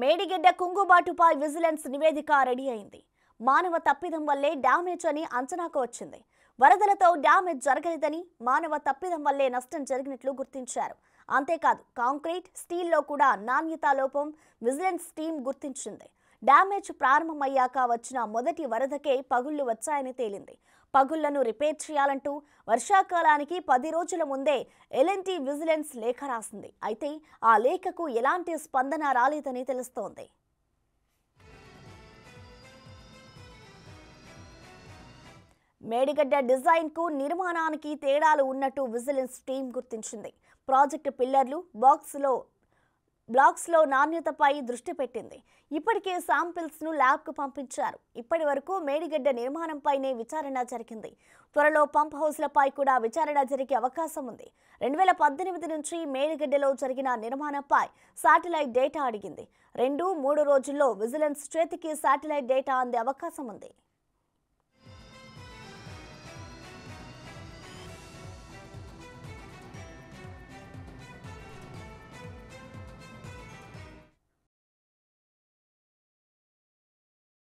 Medigadda కుంగుబాటుపై vigilance నివేదిక ready అయింది. మానవ తప్పిదం వల్లే డ్యామేజ్ అని అంచనాకు వచ్చింది. వరదలతో డ్యామేజ్ జరగలేదని, మానవ తప్పిదం వల్లే నష్టం జరిగినట్లు గుర్తించారు. అంతేకాదు, కాంక్రీట్, స్టీల్లో కూడా నాణ్యతా లోపం విజిలెన్స్ టీం గుర్తించింది. డ్యామేజ్ ప్రారంభమయ్యాక వచ్చిన మొదటి వరదకే పగుళ్లు వచ్చాయని తేలింది. పగుళ్లను రిపేర్ చేయాలంటూ వర్షాకాలానికి 10 రోజుల ముందే ఎల్ఎన్టీ విజిలెన్స్ లేఖ రాసింది. అయితే ఆ లేఖకు ఎలాంటి స్పందన రాలేదని తెలుస్తోంది. మేడిగడ్డ డిజైన్కు నిర్మాణానికి తేడాలు ఉన్నట్టు విజిలెన్స్ టీం గుర్తించింది. ప్రాజెక్టు పిల్లర్లు, బ్లాక్స్లో నాణ్యతపై దృష్టి పెట్టింది. ఇప్పటికే శాంపిల్స్ను ల్యాబ్కు పంపించారు. ఇప్పటి వరకు మేడిగడ్డ నిర్మాణంపైనే విచారణ జరిగింది. త్వరలో పంప్ హౌస్లపై కూడా విచారణ జరిగే అవకాశం ఉంది. 2018 నుంచి మేడిగడ్డలో జరిగిన నిర్మాణంపై శాటిలైట్ డేటా అడిగింది. 2-3 రోజుల్లో విజిలెన్స్ చేతికి శాటిలైట్ డేటా అందే అవకాశం ఉంది.